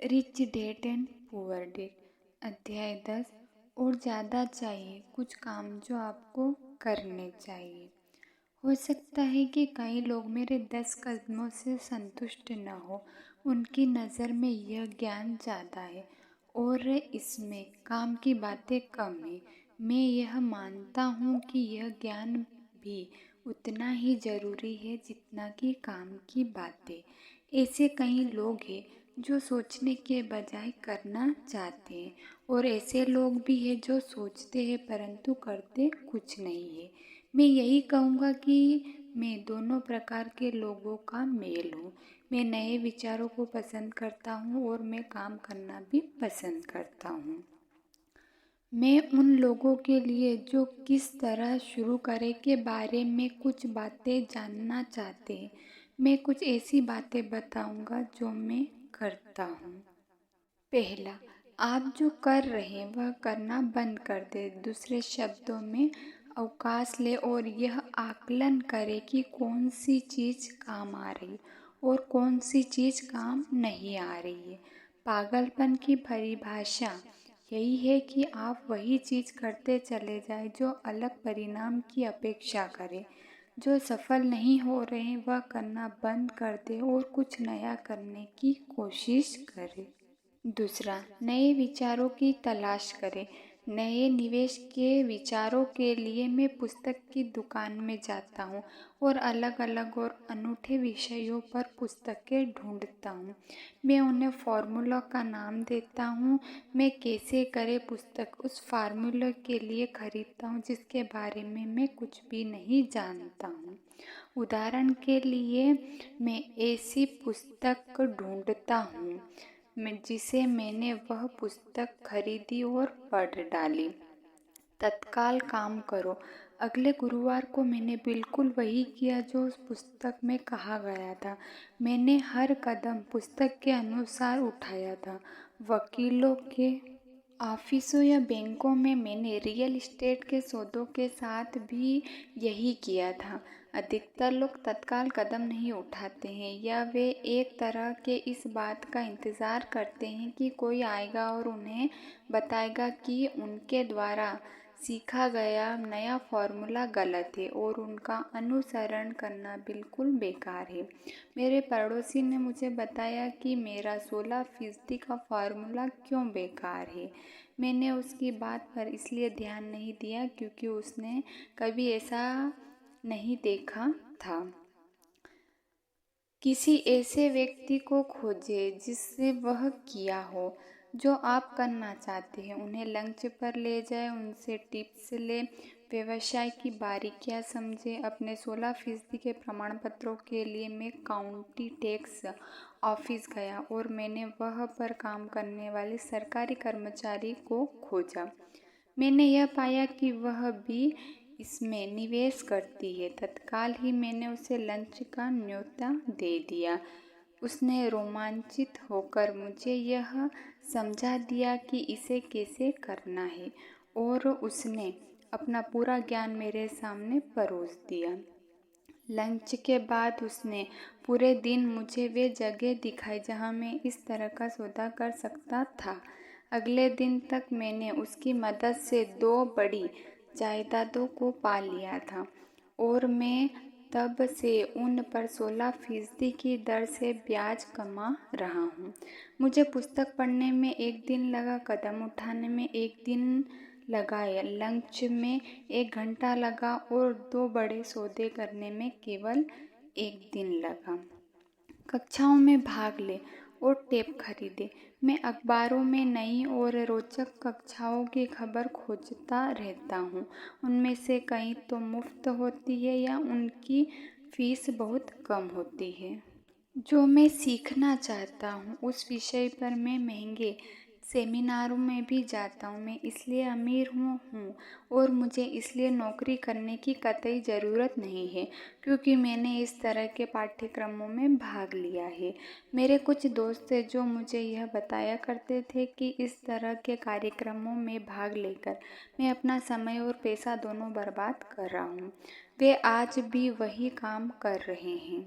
Rich dad and poor dad अध्याय 10। और ज़्यादा चाहिए कुछ काम जो आपको करने चाहिए। हो सकता है कि कई लोग मेरे 10 कदमों से संतुष्ट न हो। उनकी नज़र में यह ज्ञान ज़्यादा है और इसमें काम की बातें कम है। मैं यह मानता हूँ कि यह ज्ञान भी उतना ही ज़रूरी है जितना कि काम की बातें। ऐसे कई लोग हैं जो सोचने के बजाय करना चाहते हैं और ऐसे लोग भी हैं जो सोचते हैं परंतु करते कुछ नहीं है। मैं यही कहूँगा कि मैं दोनों प्रकार के लोगों का मेल हूँ। मैं नए विचारों को पसंद करता हूँ और मैं काम करना भी पसंद करता हूँ। मैं उन लोगों के लिए जो किस तरह शुरू करें के बारे में कुछ बातें जानना चाहते हैं, मैं कुछ ऐसी बातें बताऊंगा जो मैं करता हूँ। पहला, आप जो कर रहे हैं वह करना बंद कर दें। दूसरे शब्दों में अवकाश लें और यह आकलन करें कि कौन सी चीज़ काम आ रही और कौन सी चीज़ काम नहीं आ रही है। पागलपन की परिभाषा यही है कि आप वही चीज़ करते चले जाएं जो अलग परिणाम की अपेक्षा करें। जो सफल नहीं हो रहे हैं वह करना बंद कर दें और कुछ नया करने की कोशिश करें। दूसरा, नए विचारों की तलाश करें। नए निवेश के विचारों के लिए मैं पुस्तक की दुकान में जाता हूँ और अलग अलग और अनूठे विषयों पर पुस्तकें ढूंढता हूँ। मैं उन्हें फार्मूला का नाम देता हूँ। मैं कैसे करे पुस्तक उस फार्मूले के लिए खरीदता हूँ जिसके बारे में मैं कुछ भी नहीं जानता हूँ। उदाहरण के लिए, मैं ऐसी पुस्तक ढूंढता हूँ जिसे मैंने वह पुस्तक खरीदी और पढ़ डाली। तत्काल काम करो। अगले गुरुवार को मैंने बिल्कुल वही किया जो उस पुस्तक में कहा गया था। मैंने हर कदम पुस्तक के अनुसार उठाया था। वकीलों के ऑफिसों या बैंकों में मैंने रियल एस्टेट के सौदों के साथ भी यही किया था। अधिकतर लोग तत्काल कदम नहीं उठाते हैं या वे एक तरह के इस बात का इंतज़ार करते हैं कि कोई आएगा और उन्हें बताएगा कि उनके द्वारा सीखा गया नया फार्मूला गलत है और उनका अनुसरण करना बिल्कुल बेकार है। मेरे पड़ोसी ने मुझे बताया कि मेरा 16% का फार्मूला क्यों बेकार है। मैंने उसकी बात पर इसलिए ध्यान नहीं दिया क्योंकि उसने कभी ऐसा नहीं देखा था। किसी ऐसे व्यक्ति को खोजें जिससे वह किया हो जो आप करना चाहते हैं। उन्हें लंच पर ले जाएं, उनसे टिप्स लें, व्यवसाय की बारीकियां समझें। अपने 16% के प्रमाण पत्रों के लिए मैं काउंटी टैक्स ऑफिस गया और मैंने वह पर काम करने वाले सरकारी कर्मचारी को खोजा। मैंने यह पाया कि वह भी इसमें निवेश करती है। तत्काल ही मैंने उसे लंच का न्योता दे दिया। उसने रोमांचित होकर मुझे यह समझा दिया कि इसे कैसे करना है और उसने अपना पूरा ज्ञान मेरे सामने परोस दिया। लंच के बाद उसने पूरे दिन मुझे वे जगह दिखाई जहां मैं इस तरह का सौदा कर सकता था। अगले दिन तक मैंने उसकी मदद से 2 बड़ी जायदादों को पा लिया था और मैं तब से उन पर 16% की दर से ब्याज कमा रहा हूँ। मुझे पुस्तक पढ़ने में 1 दिन लगा, कदम उठाने में 1 दिन लगा, लंच में 1 घंटा लगा और 2 बड़े सौदे करने में केवल 1 दिन लगा। कक्षाओं में भाग ले और टेप खरीदे। मैं अखबारों में नई और रोचक कक्षाओं की खबर खोजता रहता हूँ। उनमें से कई तो मुफ्त होती है या उनकी फीस बहुत कम होती है। जो मैं सीखना चाहता हूँ उस विषय पर मैं महंगे सेमिनारों में भी जाता हूँ। मैं इसलिए अमीर हूँ और मुझे इसलिए नौकरी करने की कतई ज़रूरत नहीं है क्योंकि मैंने इस तरह के पाठ्यक्रमों में भाग लिया है। मेरे कुछ दोस्त थे जो मुझे यह बताया करते थे कि इस तरह के कार्यक्रमों में भाग लेकर मैं अपना समय और पैसा दोनों बर्बाद कर रहा हूँ। वे आज भी वही काम कर रहे हैं,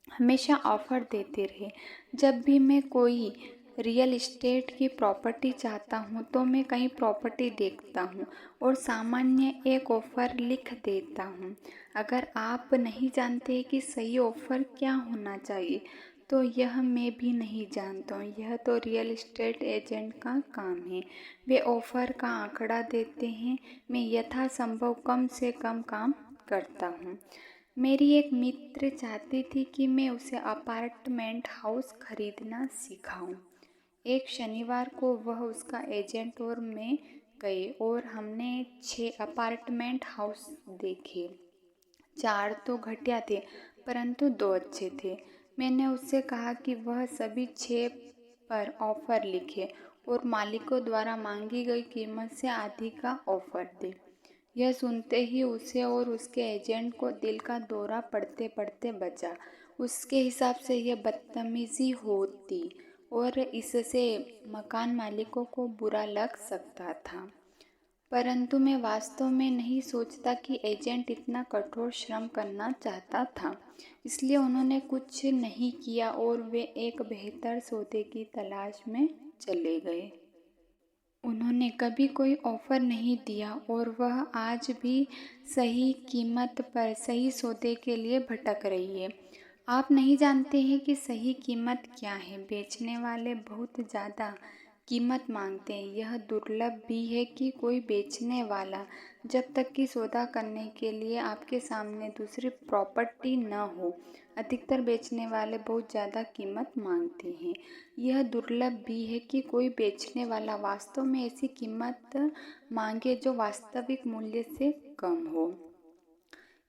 हमेशा ऑफ़र देते रहे। जब भी मैं कोई रियल इस्टेट की प्रॉपर्टी चाहता हूँ तो मैं कहीं प्रॉपर्टी देखता हूँ और सामान्य एक ऑफ़र लिख देता हूँ। अगर आप नहीं जानते कि सही ऑफ़र क्या होना चाहिए तो यह मैं भी नहीं जानता हूँ। यह तो रियल इस्टेट एजेंट का काम है। वे ऑफ़र का आंकड़ा देते हैं, मैं यथासंभव कम से कम काम करता हूँ। मेरी एक मित्र चाहती थी कि मैं उसे अपार्टमेंट हाउस खरीदना सिखाऊं। एक शनिवार को वह, उसका एजेंट और मैं गए और हमने 6 अपार्टमेंट हाउस देखे। 4 तो घटिया थे परंतु 2 अच्छे थे। मैंने उससे कहा कि वह सभी 6 पर ऑफ़र लिखे और मालिकों द्वारा मांगी गई कीमत से आधी का ऑफ़र दे। यह सुनते ही उसे और उसके एजेंट को दिल का दौरा पड़ते पड़ते बचा। उसके हिसाब से यह बदतमीज़ी होती और इससे मकान मालिकों को बुरा लग सकता था। परंतु मैं वास्तव में नहीं सोचता कि एजेंट इतना कठोर श्रम करना चाहता था। इसलिए उन्होंने कुछ नहीं किया और वे एक बेहतर सौदे की तलाश में चले गए। उन्होंने कभी कोई ऑफ़र नहीं दिया और वह आज भी सही कीमत पर सही सौदे के लिए भटक रही है। आप नहीं जानते हैं कि सही कीमत क्या है। बेचने वाले बहुत ज़्यादा कीमत मांगते हैं। यह दुर्लभ भी है कि कोई बेचने वाला, जब तक कि सौदा करने के लिए आपके सामने दूसरी प्रॉपर्टी न हो, अधिकतर बेचने वाले बहुत ज़्यादा कीमत मांगते हैं। यह दुर्लभ भी है कि कोई बेचने वाला वास्तव में ऐसी कीमत मांगे जो वास्तविक मूल्य से कम हो।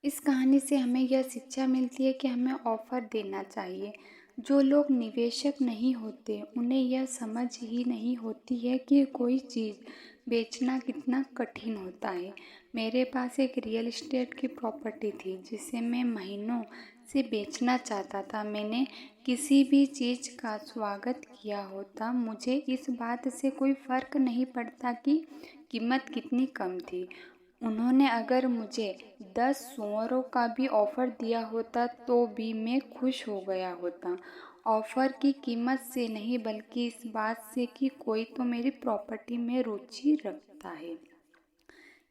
इस कहानी से हमें यह शिक्षा मिलती है कि हमें ऑफ़र देना चाहिए। जो लोग निवेशक नहीं होते उन्हें यह समझ ही नहीं होती है कि कोई चीज़ बेचना कितना कठिन होता है। मेरे पास एक रियल एस्टेट की प्रॉपर्टी थी जिसे मैं महीनों से बेचना चाहता था। मैंने किसी भी चीज़ का स्वागत किया होता। मुझे इस बात से कोई फ़र्क नहीं पड़ता कि कीमत कितनी कम थी। उन्होंने अगर मुझे 10 सुअरों का भी ऑफ़र दिया होता तो भी मैं खुश हो गया होता। ऑफ़र की कीमत से नहीं बल्कि इस बात से कि कोई तो मेरी प्रॉपर्टी में रुचि रखता है।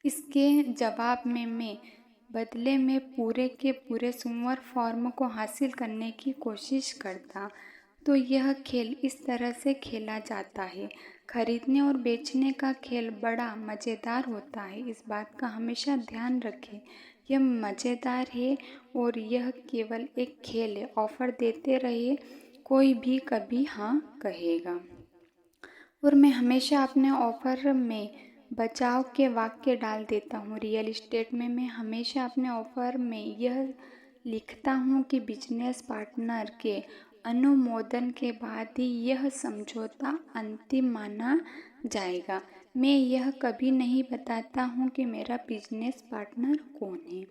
इसके जवाब में मैं बदले में पूरे के पूरे सुअर फार्म को हासिल करने की कोशिश करता। तो यह खेल इस तरह से खेला जाता है। खरीदने और बेचने का खेल बड़ा मज़ेदार होता है। इस बात का हमेशा ध्यान रखें। यह मज़ेदार है और यह केवल एक खेल है। ऑफ़र देते रहिए, कोई भी कभी हाँ कहेगा। और मैं हमेशा अपने ऑफ़र में बचाव के वाक्य डाल देता हूँ। रियल एस्टेट में मैं हमेशा अपने ऑफ़र में यह लिखता हूँ कि बिजनेस पार्टनर के अनुमोदन के बाद ही यह समझौता अंतिम माना जाएगा। मैं यह कभी नहीं बताता हूँ कि मेरा बिजनेस पार्टनर कौन है।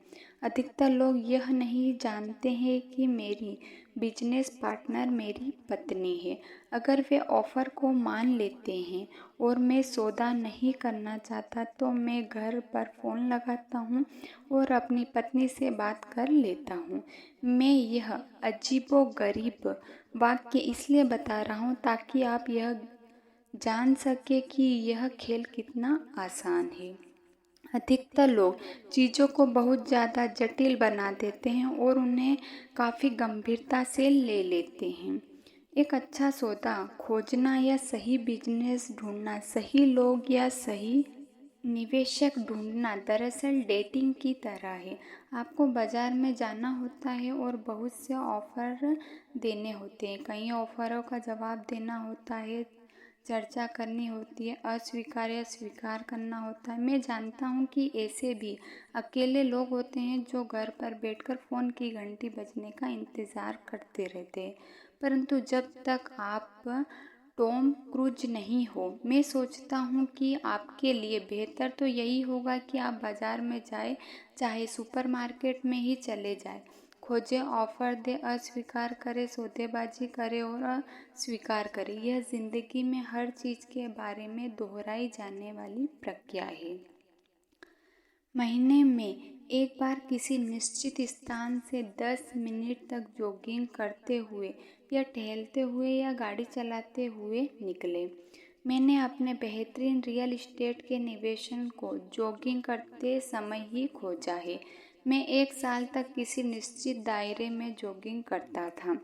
अधिकतर लोग यह नहीं जानते हैं कि मेरी बिजनेस पार्टनर मेरी पत्नी है। अगर वे ऑफ़र को मान लेते हैं और मैं सौदा नहीं करना चाहता तो मैं घर पर फ़ोन लगाता हूँ और अपनी पत्नी से बात कर लेता हूँ। मैं यह अजीबोगरीब वाक्य इसलिए बता रहा हूँ ताकि आप यह जान सके कि यह खेल कितना आसान है। अधिकतर लोग चीज़ों को बहुत ज़्यादा जटिल बना देते हैं और उन्हें काफ़ी गंभीरता से ले लेते हैं। एक अच्छा सौदा खोजना या सही बिजनेस ढूंढना, सही लोग या सही निवेशक ढूंढना दरअसल डेटिंग की तरह है। आपको बाज़ार में जाना होता है और बहुत से ऑफ़र देने होते हैं। कई ऑफ़रों का जवाब देना होता है, चर्चा करनी होती है, अस्वीकार या स्वीकार करना होता है। मैं जानता हूँ कि ऐसे भी अकेले लोग होते हैं जो घर पर बैठकर फ़ोन की घंटी बजने का इंतज़ार करते रहते हैं। परंतु जब तक आप टॉम क्रूज नहीं हो, मैं सोचता हूँ कि आपके लिए बेहतर तो यही होगा कि आप बाज़ार में जाएं, चाहे सुपरमार्केट में ही चले जाएं, खोजें, ऑफ़र दें, अस्वीकार करें, सौदेबाजी करें और स्वीकार करें। यह ज़िंदगी में हर चीज़ के बारे में दोहराई जाने वाली प्रक्रिया है। महीने में एक बार किसी निश्चित स्थान से 10 मिनट तक जॉगिंग करते हुए या टहलते हुए या गाड़ी चलाते हुए निकले। मैंने अपने बेहतरीन रियल एस्टेट के निवेशन को जॉगिंग करते समय ही खोजा है। मैं 1 साल तक किसी निश्चित दायरे में जॉगिंग करता था।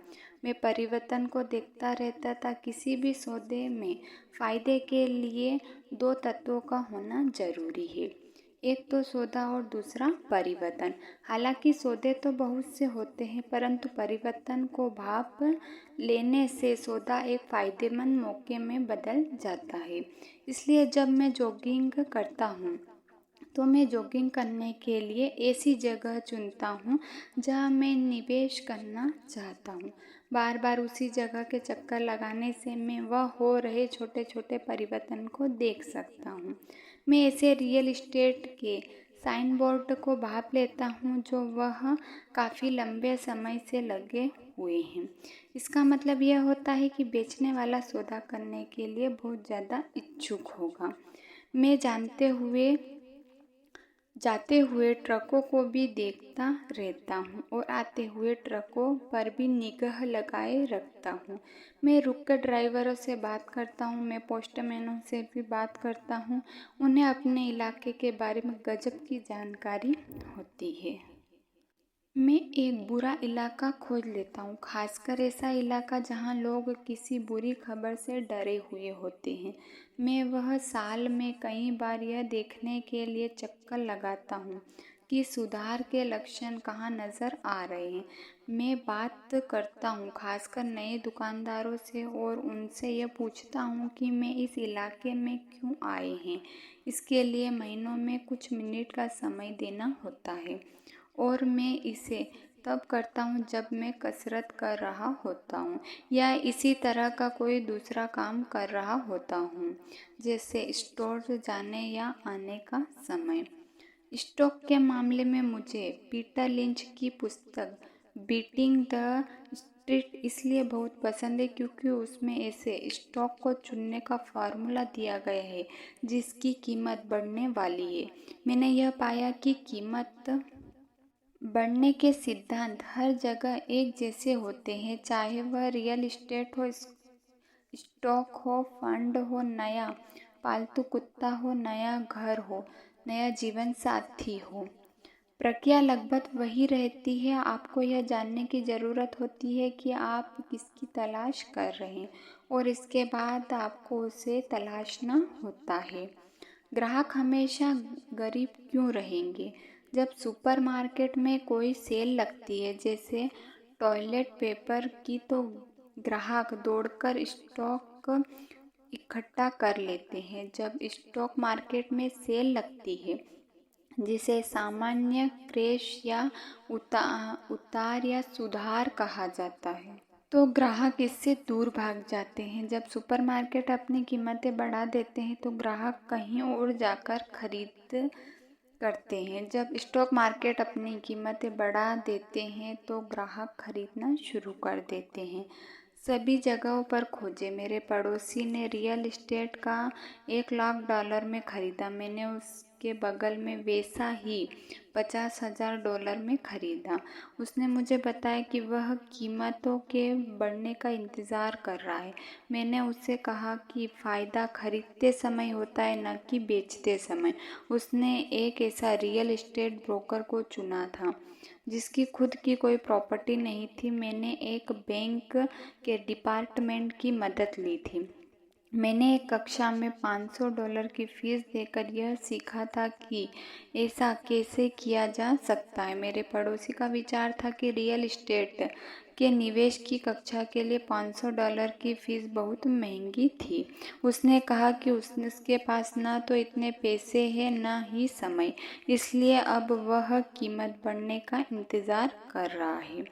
मैं परिवर्तन को देखता रहता था। किसी भी सौदे में फ़ायदे के लिए 2 तत्वों का होना ज़रूरी है, एक तो सौदा और दूसरा परिवर्तन। हालांकि सौदे तो बहुत से होते हैं, परंतु परिवर्तन को भाप लेने से सौदा एक फ़ायदेमंद मौके में बदल जाता है। इसलिए जब मैं जॉगिंग करता हूँ तो मैं जॉगिंग करने के लिए ऐसी जगह चुनता हूँ जहाँ मैं निवेश करना चाहता हूँ। बार बार उसी जगह के चक्कर लगाने से मैं वह हो रहे छोटे छोटे परिवर्तन को देख सकता हूँ। मैं ऐसे रियल एस्टेट के साइन बोर्ड को भाप लेता हूँ जो वह काफ़ी लंबे समय से लगे हुए हैं। इसका मतलब यह होता है कि बेचने वाला सौदा करने के लिए बहुत ज़्यादा इच्छुक होगा। मैं जाते हुए ट्रकों को भी देखता रहता हूँ और आते हुए ट्रकों पर भी निगाह लगाए रखता हूँ। मैं रुककर ड्राइवरों से बात करता हूँ, मैं पोस्टमैनों से भी बात करता हूँ। उन्हें अपने इलाके के बारे में गजब की जानकारी होती है। मैं एक बुरा इलाका खोज लेता हूँ, खासकर ऐसा इलाका जहाँ लोग किसी बुरी खबर से डरे हुए होते हैं। मैं वह साल में कई बार यह देखने के लिए चक्कर लगाता हूँ कि सुधार के लक्षण कहाँ नज़र आ रहे हैं। मैं बात करता हूँ खासकर नए दुकानदारों से और उनसे यह पूछता हूँ कि मैं इस इलाके में क्यों आए हैं। इसके लिए महीनों में कुछ मिनट का समय देना होता है और मैं इसे तब करता हूँ जब मैं कसरत कर रहा होता हूँ या इसी तरह का कोई दूसरा काम कर रहा होता हूँ, जैसे स्टोर जाने या आने का समय। स्टॉक के मामले में मुझे पीटर लिंच की पुस्तक बीटिंग द स्ट्रीट इसलिए बहुत पसंद है क्योंकि उसमें ऐसे स्टॉक को चुनने का फार्मूला दिया गया है जिसकी कीमत बढ़ने वाली है। मैंने यह पाया कि कीमत बढ़ने के सिद्धांत हर जगह एक जैसे होते हैं, चाहे वह रियल एस्टेट हो, स्टॉक हो, फंड हो, नया पालतू कुत्ता हो, नया घर हो, नया जीवन साथी हो। प्रक्रिया लगभग वही रहती है। आपको यह जानने की ज़रूरत होती है कि आप किसकी तलाश कर रहे हैं और इसके बाद आपको उसे तलाशना होता है। ग्राहक हमेशा गरीब क्यों रहेंगे? जब सुपरमार्केट में कोई सेल लगती है, जैसे टॉयलेट पेपर की, तो ग्राहक दौड़कर स्टॉक इकट्ठा कर लेते हैं। जब स्टॉक मार्केट में सेल लगती है, जिसे सामान्य क्रैश या उतार या सुधार कहा जाता है, तो ग्राहक इससे दूर भाग जाते हैं। जब सुपरमार्केट अपनी कीमतें बढ़ा देते हैं तो ग्राहक कहीं और जाकर खरीद करते हैं। जब स्टॉक मार्केट अपनी कीमतें बढ़ा देते हैं तो ग्राहक खरीदना शुरू कर देते हैं। सभी जगहों पर खोजे। मेरे पड़ोसी ने रियल एस्टेट का $1 लाख में खरीदा। मैंने उसके बगल में वैसा ही $50,000 में खरीदा। उसने मुझे बताया कि वह कीमतों के बढ़ने का इंतज़ार कर रहा है। मैंने उससे कहा कि फ़ायदा खरीदते समय होता है, न कि बेचते समय। उसने एक ऐसा रियल एस्टेट ब्रोकर को चुना था जिसकी खुद की कोई प्रॉपर्टी नहीं थी। मैंने एक बैंक के डिपार्टमेंट की मदद ली थी। मैंने एक कक्षा में $500 की फ़ीस देकर यह सीखा था कि ऐसा कैसे किया जा सकता है। मेरे पड़ोसी का विचार था कि रियल एस्टेट के निवेश की कक्षा के लिए $500 की फ़ीस बहुत महंगी थी। उसने कहा कि उसके पास न तो इतने पैसे हैं न ही समय, इसलिए अब वह कीमत बढ़ने का इंतज़ार कर रहा है।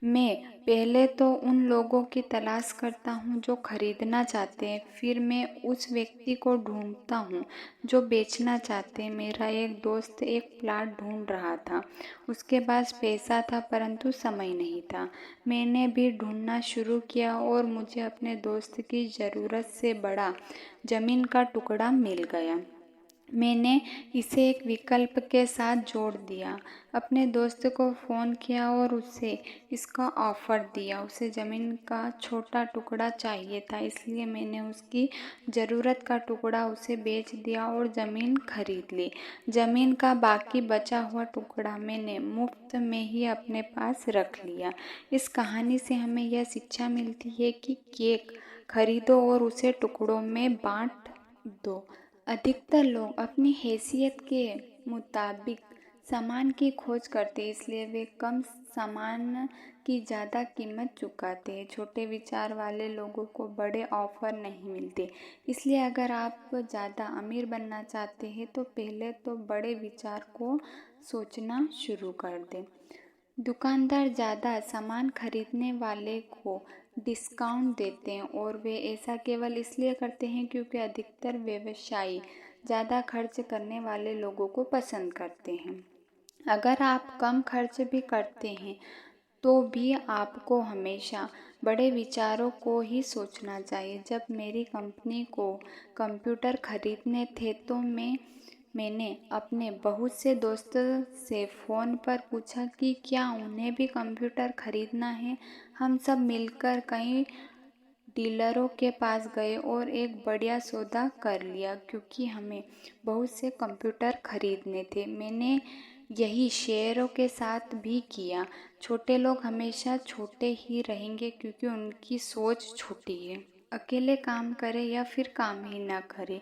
मैं पहले तो उन लोगों की तलाश करता हूँ जो खरीदना चाहते हैं, फिर मैं उस व्यक्ति को ढूंढता हूँ जो बेचना चाहते हैं। मेरा एक दोस्त एक प्लॉट ढूंढ रहा था। उसके पास पैसा था परंतु समय नहीं था। मैंने भी ढूंढना शुरू किया और मुझे अपने दोस्त की ज़रूरत से बड़ा ज़मीन का टुकड़ा मिल गया। मैंने इसे एक विकल्प के साथ जोड़ दिया। अपने दोस्त को फ़ोन किया और उसे इसका ऑफ़र दिया। उसे ज़मीन का छोटा टुकड़ा चाहिए था, इसलिए मैंने उसकी ज़रूरत का टुकड़ा उसे बेच दिया और ज़मीन खरीद ली। ज़मीन का बाकी बचा हुआ टुकड़ा मैंने मुफ्त में ही अपने पास रख लिया। इस कहानी से हमें यह शिक्षा मिलती है कि केक खरीदो और उसे टुकड़ों में बाँट दो। अधिकतर लोग अपनी हैसियत के मुताबिक सामान की खोज करते हैं, इसलिए वे कम सामान की ज़्यादा कीमत चुकाते हैं। छोटे विचार वाले लोगों को बड़े ऑफ़र नहीं मिलते। इसलिए अगर आप ज़्यादा अमीर बनना चाहते हैं तो पहले तो बड़े विचार को सोचना शुरू कर दें। दुकानदार ज़्यादा सामान खरीदने वाले को डिस्काउंट देते हैं और वे ऐसा केवल इसलिए करते हैं क्योंकि अधिकतर व्यवसायी ज़्यादा खर्च करने वाले लोगों को पसंद करते हैं। अगर आप कम खर्च भी करते हैं तो भी आपको हमेशा बड़े विचारों को ही सोचना चाहिए। जब मेरी कंपनी को कंप्यूटर खरीदने थे तो मैंने अपने बहुत से दोस्तों से फ़ोन पर पूछा कि क्या उन्हें भी कंप्यूटर खरीदना है। हम सब मिलकर कई डीलरों के पास गए और एक बढ़िया सौदा कर लिया क्योंकि हमें बहुत से कंप्यूटर खरीदने थे। मैंने यही शेयरों के साथ भी किया। छोटे लोग हमेशा छोटे ही रहेंगे क्योंकि उनकी सोच छोटी है। अकेले काम करें या फिर काम ही ना करें,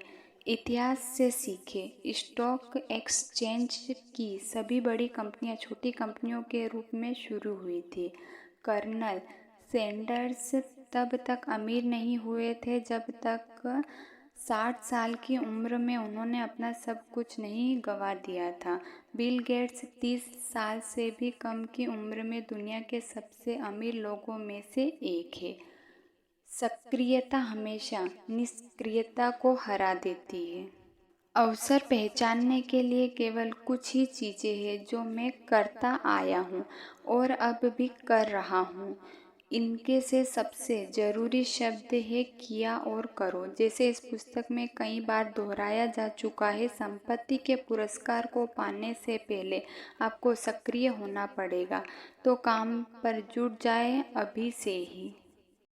इतिहास से सीखें। स्टॉक एक्सचेंज की सभी बड़ी कंपनियां छोटी कंपनियों के रूप में शुरू हुई थी। कर्नल सैंडर्स तब तक अमीर नहीं हुए थे जब तक 60 साल की उम्र में उन्होंने अपना सब कुछ नहीं गंवा दिया था। बिल गेट्स 30 साल से भी कम की उम्र में दुनिया के सबसे अमीर लोगों में से एक है। सक्रियता हमेशा निष्क्रियता को हरा देती है। अवसर पहचानने के लिए केवल कुछ ही चीज़ें हैं जो मैं करता आया हूँ और अब भी कर रहा हूँ। इनके से सबसे ज़रूरी शब्द है किया और करो। जैसे इस पुस्तक में कई बार दोहराया जा चुका है, संपत्ति के पुरस्कार को पाने से पहले आपको सक्रिय होना पड़ेगा। तो काम पर जुट जाए अभी से ही।